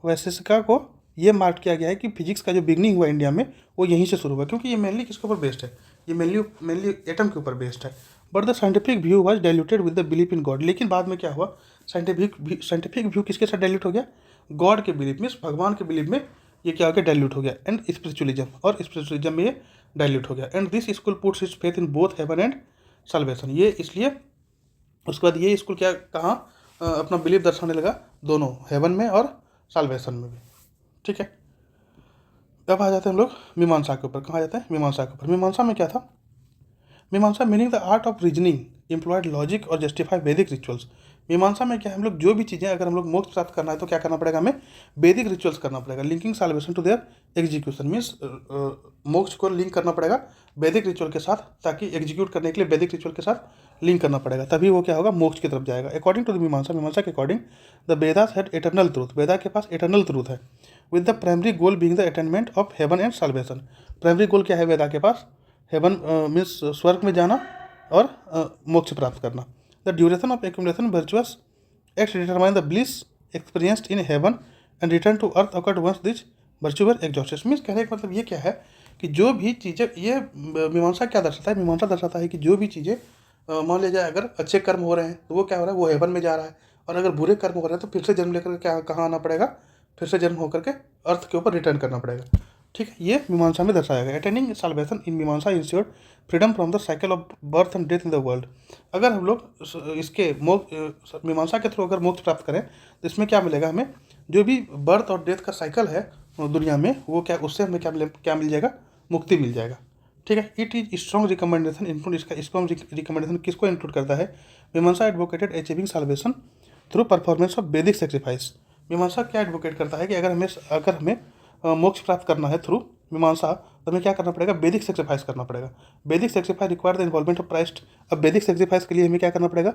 वैशेषिका को ये मार्क किया गया है कि फिजिक्स का जो बिगनिंग हुआ इंडिया में वो यहीं से शुरू हुआ, क्योंकि ये मेनली किसके ऊपर बेस्ड है? ये मेनली एटम के ऊपर बेस्ड है। But the scientific view was diluted with the belief in God, लेकिन बाद में क्या हुआ? साइंटिफिक व्यू किसके साथ डाइल्यूट हो गया? गॉड के बिलीफ में, भगवान के बिलीफ में ये क्या हो गया? डाइल्यूट हो गया। एंड स्पिरिचुअलिज्म, और स्पिरिचुअलिज्म में ये डाइल्यूट हो गया। And this school puts its faith in both heaven and salvation, ये इसलिए उसके बाद ये स्कूल क्या कहाँ अपना बिलीफ दर्शाने लगा? दोनों, हेवन में और साल्वेशन में भी। ठीक है। अब आ जाते हैं हम लोग मीमांसा के ऊपर। कहाँ जाते हैं? मीमांसा के ऊपर। मीमांसा में क्या था? मीमांसा meaning the art of reasoning employed logic और जस्टिफाई वैदिक रिचुअल्स। मीमांसा में क्या है? हम लोग जो भी चीज़ें, अगर हम लोग मोक्ष प्राप्त करना है तो क्या करना पड़ेगा? हमें वैदिक रिचुअल्स करना पड़ेगा। Linking salvation to their execution means मोक्ष को लिंक करना पड़ेगा वैदिक रिचुअल के साथ, ताकि एग्जीक्यूट करने के लिए वैदिक रिचुअल के साथ लिंक करना पड़ेगा, तभी वो क्या होगा? मोक्ष की तरफ जाएगा। अकॉर्डिंग टू द मीमांसा के according the Vedas had eternal truth, Veda के पास एटर्नल ट्रूथ है, with the primary goal being the attainment of heaven and salvation. Primary goal क्या है वेदा के पास? हेवन मीन्स स्वर्ग में जाना और मोक्ष प्राप्त करना। The duration of accumulation virtuous act determine the bliss experienced in heaven and return to earth accord once this virtue were exhausted. Means कहने का मतलब ये क्या है कि जो भी चीज़ें, ये मीमांसा क्या दर्शाता है? मीमांसा दर्शाता है कि जो भी चीज़ें मान लिया जाए, अगर अच्छे कर्म हो रहे हैं तो वो क्या हो रहा है? वो हेवन में जा रहा है, और अगर बुरे कर्म हो रहे हैं तो फिर से जन्म लेकर क्या कहाँ आना पड़ेगा? फिर से जन्म होकर के अर्थ के ऊपर रिटर्न करना पड़ेगा। ठीक है, ये मीमांसा में दर्शाया गया। अटेनिंग साल्वेशन इन मीमांसा insured freedom from the cycle of birth and death in the world. अगर हम लोग इसके मीमांसा के थ्रू अगर मोक्ष प्राप्त करें तो इसमें क्या मिलेगा हमें? जो भी बर्थ और डेथ का साइकिल है दुनिया में, वो क्या, उससे हमें क्या मिल जाएगा? मुक्ति मिल जाएगा। ठीक है। It is strong recommendation include, इसका स्ट्रॉन्ग रिकमेंडेशन किसको इंक्लूड करता है? Mimamsa advocated achieving salvation through performance of Vedic sacrifice. Mimamsa क्या एडवोकेट करता है कि अगर हमें मोक्ष प्राप्त करना है थ्रू मीमांसा, तो हमें क्या करना पड़ेगा? वैदिक सेक्रीफाइस करना पड़ेगा। वैदिक sacrifice require the involvement of priest. अब वैदिक सेक्रीफाइस के लिए हमें क्या करना पड़ेगा?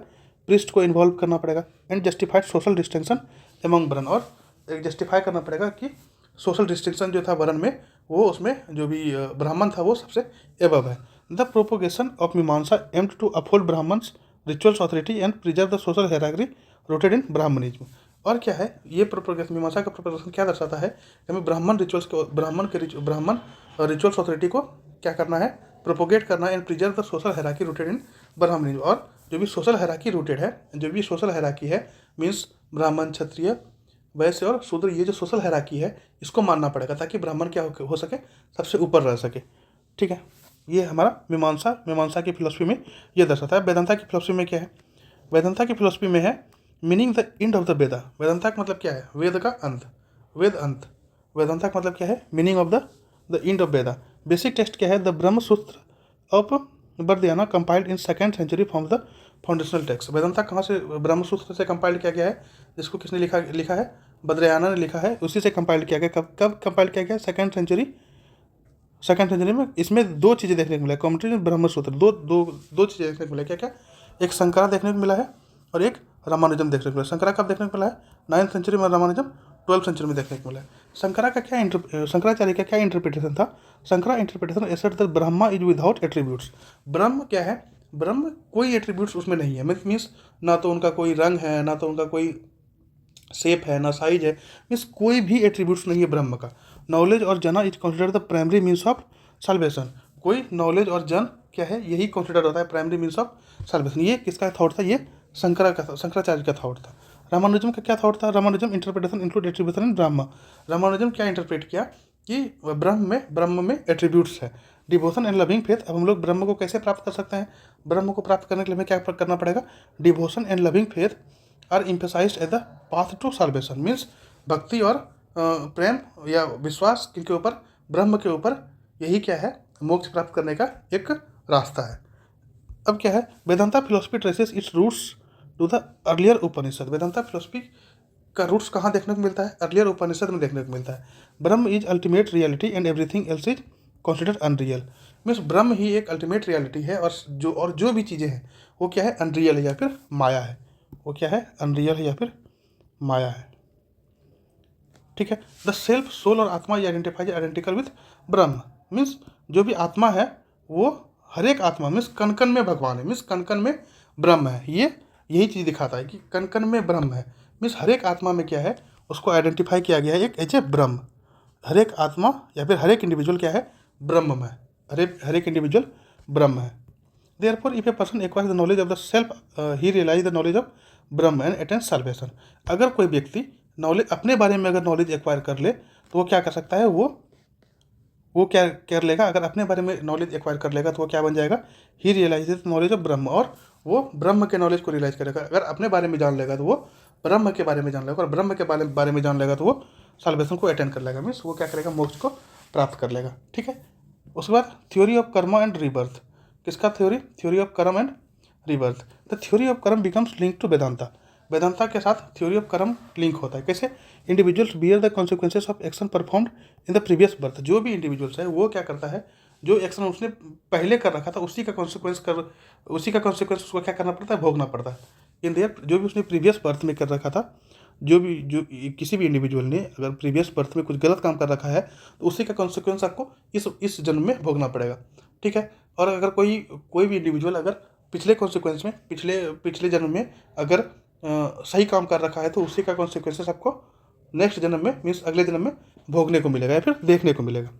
प्रिस्ट को इन्वॉल्व करना पड़ेगा। And justified social distinction among वरन, और एक जस्टिफाई करना पड़ेगा कि सोशल डिस्टिंक्शन जो था वरन में, वो उसमें जो भी ब्राह्मण था वो सबसे एबव है। The propagation of Mimamsa aimed to uphold Brahmans rituals authority and preserve the social hierarchy rooted in Brahmanism. और क्या है ये प्रोपोगेशन? मीमांसा का प्रोपोगेशन क्या दर्शाता है? हमें ब्राह्मण रिचुअल्स ऑथोरिटी को क्या करना है? प्रोपोगेट करना है and preserve the social hierarchy rooted in Brahmanism. और जो भी सोशल हायरार्की रूटेड है, जो भी सोशल हायरार्की है मीन्स ब्राह्मण, क्षत्रिय, वैश्य और शूद्र, ये जो सोशल हायरार्की है इसको मानना पड़ेगा, ताकि ब्राह्मण क्या हो सके? सबसे ऊपर रह सके। ठीक है, ये हमारा मीमांसा की फिलोसफी में ये दर्शाता है। वेदांता की फिलोसफी में क्या है? वेदांता की फिलोसफी में है meaning the end of the Veda. Vedanta का मतलब क्या है? वेद का अंत, वेद अंत। वेदांता का मतलब क्या है? Meaning of the end of Veda. Basic text क्या है? The Brahma Sutra of Badarayana compiled in 2nd century from the foundational text. Vedanta कहाँ से? ब्रह्म सूत्र से कंपाइल्ड किया गया है, जिसको किसने लिखा है? बद्रयाना ने लिखा है, उसी से कंपाइल किया गया। कब कंपाइल किया गया? 2nd सेंचुरी में। इसमें 2 चीज़ें देखने को मिला, कॉमेंट्री और ब्रह्मसूत्र। दो चीज़ें देखने को मिला। क्या क्या? एक शंकरा देखने को मिला है और एक रामानुजम देखने को मिला। शंकरा कब देखने को मिला है? 9th सेंचुरी में, रामानुजम 12th सेंचुरी में देखने को मिला है। शंकराचार्य का क्या इंटरप्रिटेशन था? Shankara interpretation asset the Brahma is without attributes. ब्रह्म क्या है? ब्रह्म कोई एट्रीब्यूट्स उसमें नहीं है। मीन्स ना तो उनका कोई रंग है, ना तो उनका कोई शेप है, ना साइज है। मीन्स कोई भी एट्रीब्यूट्स नहीं है ब्रह्म का। नॉलेज और जना is considered the primary means of solvation. कोई नॉलेज और जन क्या है? यही कंसिडर होता है प्राइमरी मीन्स ऑफ साल्वेशन। ये किसका थॉट था? ये शंकराचार्य का थॉट था। रामानुजम का क्या थॉट था? रामानुजम इंटरप्रिटेशन इंक्लूड एट्रीब्यूशन इन ब्रह्म। रामानुजम क्या इंटरप्रेट किया कि ब्रह्म में एट्रीब्यूट्स है। Devotion and loving faith. अब हम लोग ब्रह्म को कैसे प्राप्त कर सकते हैं? ब्रह्म को प्राप्त करने के लिए हमें क्या करना पड़ेगा? Devotion and loving faith are emphasized as the path to salvation. Means भक्ति और प्रेम या विश्वास किनके ऊपर, ब्रह्म के ऊपर, यही क्या है, मोक्ष प्राप्त करने का एक रास्ता है। अब क्या है, Vedanta philosophy traces its roots to the earlier Upanishad. Vedanta philosophy का रूट्स कहाँ देखने को मिलता है, अर्लियर उपनिषद में देखने को मिलता है। ब्रह्म is ultimate reality and everything else is considered unreal. Means ब्रह्म ही एक अल्टीमेट रियलिटी है और जो भी चीज़ें हैं वो क्या है, अनरियल है या फिर माया है। वो क्या है, अनरियल है या फिर माया है। ठीक है। द सेल्फ, सोल और आत्मा identifies identical with Brahma. Means जो भी आत्मा है वो हर एक आत्मा, मीन्स कण कण में भगवान है, मीन्स कण कण में ब्रह्म है। ये यही चीज़ दिखाता है कि कण कण में ब्रह्म है। मीन्स हर एक आत्मा में क्या है, उसको आइडेंटिफाई किया गया है एक एज ए ब्रह्म। हर एक आत्मा या फिर हर एक इंडिविजुअल क्या है, ब्रह्म है। हर एक इंडिविजुअल ब्रह्म है। Therefore, if a person acquires the knowledge of the self, he realize the knowledge of Brahma and attains salvation। अगर कोई व्यक्ति नॉलेज, अपने बारे में अगर नॉलेज एक्वायर कर ले तो वो क्या कर सकता है, वो क्या कर लेगा, अगर अपने बारे में नॉलेज एक्वायर कर लेगा तो वो क्या बन जाएगा, ही रियलाइजेज नॉलेज ऑफ ब्रह्म, और वो ब्रह्म के नॉलेज को रियलाइज करेगा। अगर अपने बारे में जान लेगा तो वो ब्रह्म के बारे में जान लेगा, और ब्रह्म के बारे में जान लेगा तो वो साल्वेशन को अटेंड कर लेगा। मीन्स वो क्या करेगा, मोक्ष को प्राप्त कर लेगा। ठीक है। उसके बाद theory of karma and rebirth. किसका theory, theory of karma and rebirth. The theory of karma becomes link to Vedanta. Vedanta के साथ थ्योरी ऑफ कर्म लिंक होता है। कैसे, individuals bear the consequences of action performed in the previous birth. जो भी इंडिविजुअल्स है वो क्या करता है, जो एक्शन उसने पहले कर रखा था उसी का कॉन्सिक्वेंस उसको क्या करना पड़ता है, भोगना पड़ता है। इन देयर, जो भी उसने प्रीवियस बर्थ में कर रखा था, जो किसी भी इंडिविजुअल ने अगर प्रीवियस बर्थ में कुछ गलत काम कर रखा है तो उसी का कॉन्सिक्वेंस आपको इस जन्म में भोगना पड़ेगा। ठीक है। और अगर कोई भी इंडिविजुअल अगर पिछले कॉन्सिक्वेंस में, पिछले जन्म में अगर सही काम कर रखा है तो उसी का कॉन्सिक्वेंसेस आपको नेक्स्ट जन्म में, मीन्स अगले जन्म में भोगने को मिलेगा या फिर देखने को मिलेगा।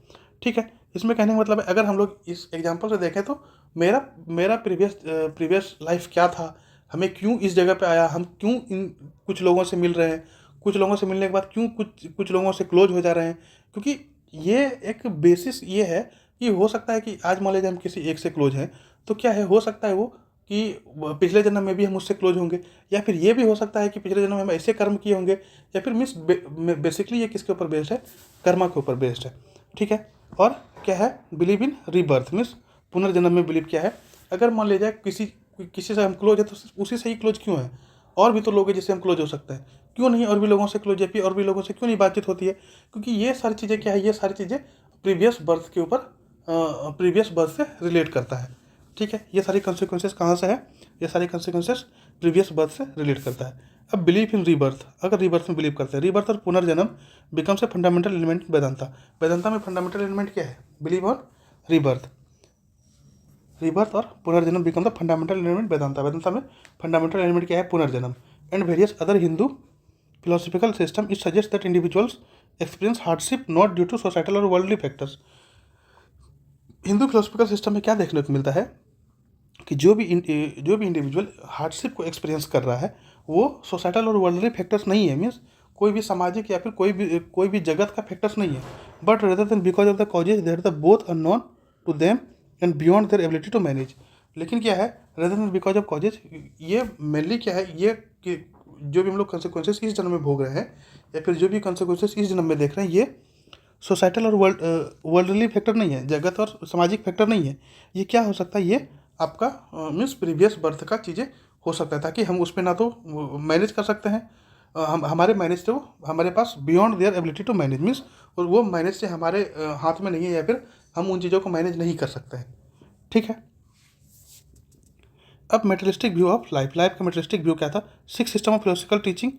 ठीक है। इसमें कहने का मतलब है, अगर हम लोग इस एग्जांपल से देखें तो मेरा प्रीवियस लाइफ क्या था, हमें क्यों इस जगह पे आया, हम क्यों इन कुछ लोगों से मिल रहे हैं, कुछ लोगों से मिलने के बाद क्यों कुछ लोगों से क्लोज हो जा रहे हैं, क्योंकि ये एक बेसिस ये है कि हो सकता है कि आज मान लीजिए हम किसी एक से क्लोज हैं तो क्या है, हो सकता है वो कि पिछले जन्म में भी हम उससे क्लोज होंगे, या फिर ये भी हो सकता है कि पिछले जन्म में हम ऐसे कर्म किए होंगे, या फिर मीन्स बेसिकली ये किसके ऊपर बेस्ड है, कर्मा के ऊपर बेस्ड है। ठीक है। और क्या है, बिलीव इन रीबर्थ, मीन्स पुनर्जन्म में बिलीव क्या है। अगर मान लीजिए किसी से हम क्लोज है तो उसी से ही क्लोज क्यों है, और भी तो लोग हैं जिससे हम क्लोज हो सकते हैं, क्यों नहीं और भी लोगों से क्लोज है, फिर और भी लोगों से क्यों नहीं बातचीत होती है, क्योंकि ये सारी चीज़ें क्या है, ये सारी चीज़ें प्रीवियस बर्थ के ऊपर, प्रीवियस बर्थ से रिलेट करता है। ठीक है। ये सारी कॉन्सिक्वेंसेस कहाँ से है, ये सारी कॉन्सिक्वेंसेस प्रीवियस बर्थ से रिलेट करता है। अब बिलीव इन रीबर्थ, अगर रीबर्थ में बिलीव करते हैं, रीबर्थ और पुनर्जन्म becomes a fundamental element Vedanta. Vedanta में फंडामेंटल एलिमेंट क्या है, बिलीव ऑन रीबर्थ। रीबर्थ और पुनर्जन्म become the fundamental element Vedanta. Vedanta में फंडामेंटल एलिमेंट क्या है, पुनर्जन्म। And various other Hindu philosophical system it suggest that individuals experience hardship not due to societal और worldly factors. Hindu philosophical system में क्या देखने को मिलता है कि जो भी इंडिविजुअल हार्डशिप को एक्सपीरियंस कर रहा है वो सोसाइटल और वर्ल्डली फैक्टर्स नहीं है, मीन्स कोई भी सामाजिक या फिर कोई भी जगत का फैक्टर्स नहीं है, but rather than because of the causes they're the both unknown to them and beyond their ability to manage. लेकिन क्या है, rather than because of causes, ये मेनली क्या है, ये कि जो भी हम लोग कॉन्सिक्वेंसेस इस जन्म में भोग रहे हैं या फिर जो भी कॉन्सिक्वेंसेस इस जन्म में देख रहे हैं, ये सोसाइटल और वर्ल्डली फैक्टर नहीं है, जगत और सामाजिक फैक्टर नहीं है। ये क्या हो सकता है, ये आपका मीन्स प्रीवियस बर्थ का चीज़ें हो सकता है, ताकि हम उस पर ना तो मैनेज कर सकते हैं, हमारे मैनेज तो हमारे पास beyond their ability to manage, means और वो मैनेज से हमारे हाथ में नहीं है, या फिर हम उन चीज़ों को मैनेज नहीं कर सकते हैं। ठीक है। अब मेटेरियलिस्टिक व्यू ऑफ लाइफ का मेटेरियलिस्टिक व्यू क्या था, six system of philosophical teaching,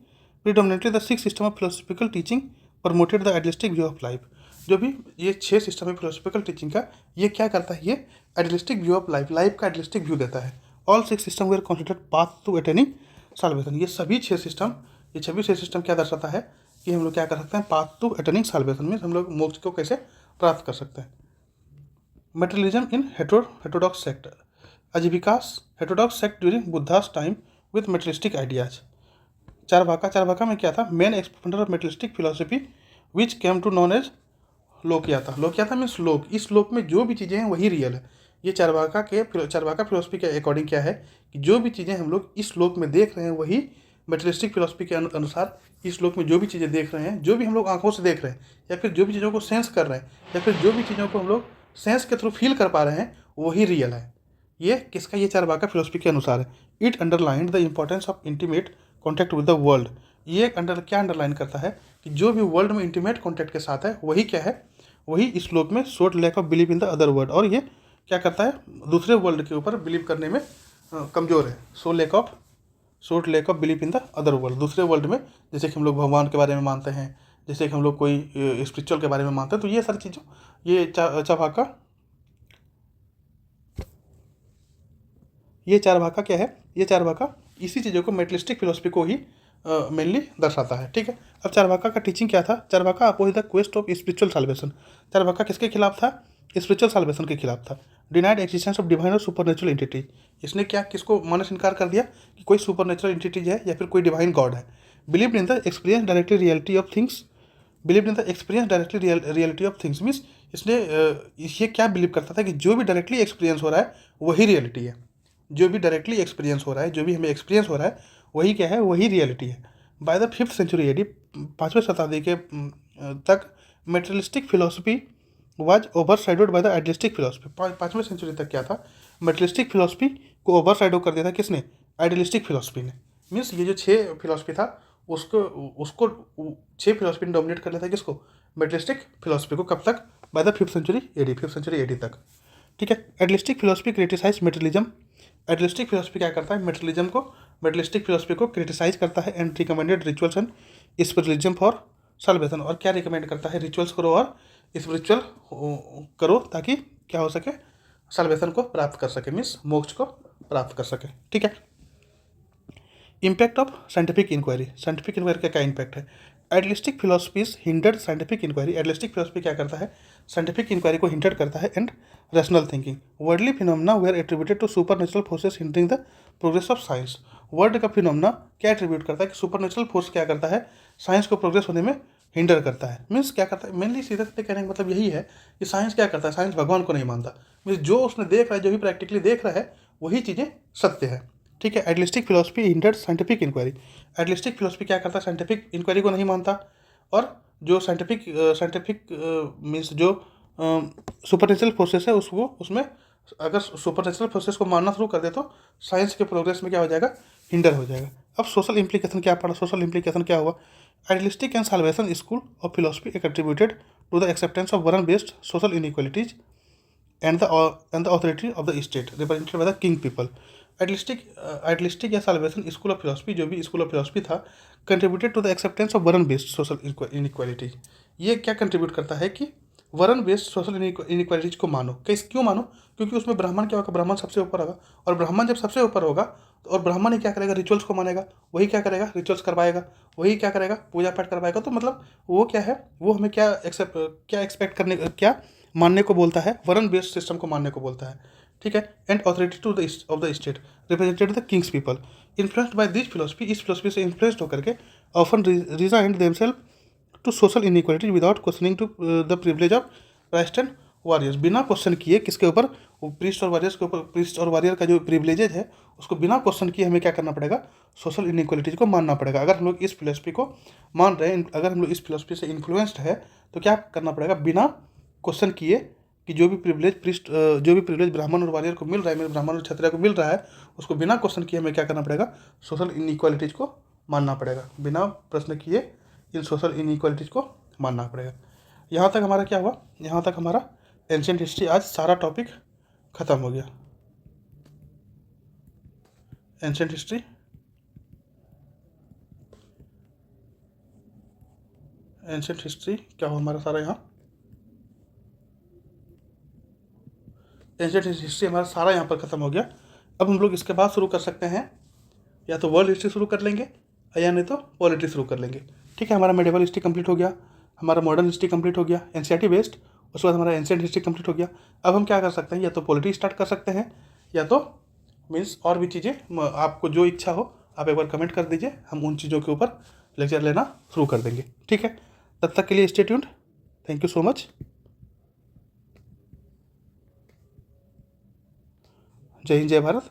predominantly the six system of philosophical teaching promoted the idealistic view of life. जो भी ये 6 सिस्टम है फिलोसफिकल टीचिंग का, ये क्या करता है, ये आइडियलिस्टिक व्यू ऑफ लाइफ का आइडियलिस्टिक व्यू देता है। All 6 system were considered path to attaining salvation. ये सभी 6 सिस्टम क्या दर्शाता है कि हम लोग क्या कर सकते हैं, पाथ टू अटेनिंग साल्वेशन में हम लोग मोक्ष को कैसे प्राप्त कर सकते हैं। Materialism in heterodox sect, Ajivikas heterodox sect during Buddha's time with materialistic ideas. Charvaka में क्या था, main exponent of materialistic philosophy which came to known as Lokayata means lok. इस लोक में जो भी चीज़ें हैं वही रियल है। ये चारवाका फिलोसफी के अकॉर्डिंग क्या है कि जो भी चीज़ें हम लोग इस लोक में देख रहे हैं वही मेटेरियलिस्टिक फिलॉसफी के अनुसार इस श्लोक में जो भी चीज़ें देख रहे हैं, जो भी हम लोग आंखों से देख रहे हैं, या फिर जो भी चीज़ों को सेंस कर रहे हैं, या फिर जो भी चीज़ों को हम लोग सेंस के थ्रू फील कर पा रहे हैं, वही रियल है। ये किसका? ये चारवाका फिलॉसफी के अनुसार है। It underlined the importance of intimate contact with the world. ये क्या अंडरलाइन करता है कि जो भी वर्ल्ड में इंटीमेट कॉन्टैक्ट के साथ है, वही क्या है? वही इस श्लोक में showed lack of believe in the other world. और ये क्या करता है? दूसरे वर्ल्ड के ऊपर बिलीव करने में कमज़ोर है। Showed lack of believe in the other world. दूसरे वर्ल्ड में, जैसे कि हम लोग भगवान के बारे में मानते हैं, जैसे कि हम लोग कोई स्पिरिचुअल के बारे में मानते हैं, तो ये सारी चीज़ों, ये चारवाका क्या है? ये चारवाका इसी चीज़ों को, मेटलिस्टिक फिलोसफी को ही मेनली दर्शाता है। ठीक है। अब चारवाका का टीचिंग क्या था? Charvaka oppose the quest of spiritual salvation. Charvaka किसके खिलाफ था? स्पिरिचुअल साल्वेशन के खिलाफ था। डिनाइड एक्जिस्टेंस ऑफ डिवाइन और सुपरनेचुरल एंटिटी। इसने क्या, किसको मानने से इनकार कर दिया कि कोई सुपरनेचुरल एंटिटीज है या फिर कोई डिवाइन गॉड है। Believed in the experience directly reality of things. Believed in the experience directly reality of things means इसने ये क्या बिलीव करता था कि जो भी डायरेक्टली एक्सपीरियंस हो रहा है वही रियलिटी है। जो भी डायरेक्टली एक्सपीरियंस हो रहा है, जो भी हमें एक्सपीरियंस हो रहा है, वही क्या है? वही रियलिटी है। By the 5th century AD, 5वीं शताब्दी के तक materialistic philosophy was overshadowed by the idealistic philosophy. 5वीं सेंचुरी तक क्या था? मेटेरियलिस्टिक फिलोसफी को ओवरशैडो कर दिया था किसने? आइडियलिस्टिक फिलोसफी ने। मीन्स ये जो 6 फिलोसफी था, उसको उसको 6 फिलोसफी ने डोमिनेट कर लिया था। किसको? मेटेरियलिस्टिक फिलोसफी को। कब तक? By the 5th century AD तक। ठीक है। Idealistic philosophy criticize materialism. Idealistic philosophy क्या करता है? मेटेरियलिस्टिक फिलोसफी को क्रिटिसाइज करता है and recommended rituals and spiritualism for salvation. और क्या रिकमेंड करता है? रिचुअल्स करो और स्पिरिचुअल करो, ताकि क्या हो सके? सल्वेशन को प्राप्त कर सके, मीन्स मोक्ष को प्राप्त कर सके। ठीक है। Impact of scientific inquiry. Scientific inquiry का क्या इम्पैक्ट है? Idealistic philosophies hindered scientific inquiry. Idealistic philosophy क्या करता है? साइंटिफिक इंक्वायरी को हिंडर करता है and rational thinking. Worldly phenomena were attributed to supernatural forces hindering the progress of science. World का फिनोमेना क्या एट्रीब्यूट करता है? कि सुपर नेचुरल फोर्स क्या करता है? साइंस को प्रोग्रेस होने में हिंडर करता है। मीन्स क्या करता है? मेनली सीधे सीधे कहने का मतलब यही है कि साइंस क्या करता है? साइंस भगवान को नहीं मानता। मीन्स जो उसने देख रहा है, जो भी प्रैक्टिकली देख रहा है, वही चीज़ें सत्य है। ठीक है। Idealistic philosophy hindered scientific inquiry. Idealistic philosophy क्या करता है? साइंटिफिक इंक्वायरी को नहीं मानता। और जो साइंटिफिक मीन्स जो सुपरनेचुरल फोर्सेस है, उसको उसमें अगर सुपरनेचुरल फोर्सेस को मानना शुरू कर दे तो साइंस के प्रोग्रेस में क्या हो जाएगा? हिंडर हो जाएगा। अब सोशल इम्प्लीकेशन क्या पड़ा? सोशल इम्प्लीकेशन क्या हुआ? Idealistic and salvation school of philosophy contributed to the acceptance of varna based social inequalities and the authority of the state represented by the king people. Idealistic या salvation school of philosophy, जो भी school of philosophy था, contributed to the acceptance of varna based social inequalities. ये क्या contribute करता है? कि वरन बेस्ड सोशल इनइक्वालिटीज को मानो। क्यों मानो? क्योंकि उसमें ब्राह्मण क्या होगा? ब्राह्मण सबसे ऊपर होगा। और ब्राह्मण जब सबसे ऊपर होगा, और ब्राह्मण ही क्या करेगा? रिचुअल्स को मानेगा। वही क्या करेगा? रिचुअल्स करवाएगा। वही क्या करेगा? पूजा पाठ करवाएगा। तो मतलब वो क्या है? वो हमें क्या एक्सपेक्ट करने, क्या मानने को बोलता है? वरन बेस्ड सिस्टम को मानने को बोलता है। ठीक है। And authority to the of the state represented the kings people. Influenced by this philosophy, इस फिलोसफी से इन्फ्लुएंस्ड होकर के often resigned themselves to social inequality without questioning to the privilege of priest and warriors. बिना question किए किसके ऊपर? Priest और warriors के ऊपर। प्रीस्ट और वॉरियर का जो प्रिविलेजेज है, उसको बिना क्वेश्चन किए हमें क्या करना पड़ेगा? सोशल इनइक्वालिटीज को मानना पड़ेगा। अगर हम लोग इस फिलोसफी को मान रहे हैं, अगर हम लोग इस फिलोसफी से इन्फ्लुएंस्ड है, तो क्या करना पड़ेगा? बिना क्वेश्चन किए कि जो भी प्रिविलेज ब्राह्मण और वॉरियर को मिल रहा है, मेरे ब्राह्मण और क्षत्रिय को मिल रहा है, उसको बिना क्वेश्चन किए हमें क्या करना पड़ेगा? सोशल इनइक्वालिटीज को मानना पड़ेगा। बिना प्रश्न किए इन सोशल इनइक्वालिटीज को मानना पड़ेगा। यहाँ तक हमारा क्या हुआ? यहाँ तक हमारा एंशिएंट हिस्ट्री, आज सारा टॉपिक ख़त्म हो गया। एंशिएंट हिस्ट्री क्या हुआ हमारा सारा? यहाँ एंशिएंट हिस्ट्री हमारा सारा यहाँ पर ख़त्म हो गया। अब हम लोग इसके बाद शुरू कर सकते हैं, या तो वर्ल्ड हिस्ट्री शुरू कर लेंगे, या नहीं तो पॉलिटी शुरू कर लेंगे। ठीक है। हमारा मेडिवल हिस्ट्री कंप्लीट हो गया, हमारा मॉडर्न हिस्ट्री कंप्लीट हो गया, एनसीईआरटी बेस्ड। उसके बाद हमारा एंशिएंट हिस्ट्री कंप्लीट हो गया। अब हम क्या कर सकते हैं? या तो पॉलिटी स्टार्ट कर सकते हैं, या तो मीन्स और भी चीज़ें, आपको जो इच्छा हो आप एक बार कमेंट कर दीजिए, हम उन चीज़ों के ऊपर लेक्चर लेना शुरू कर देंगे। ठीक है। तब तक के लिए stay tuned. Thank you so much. जय हिंद, जय भारत।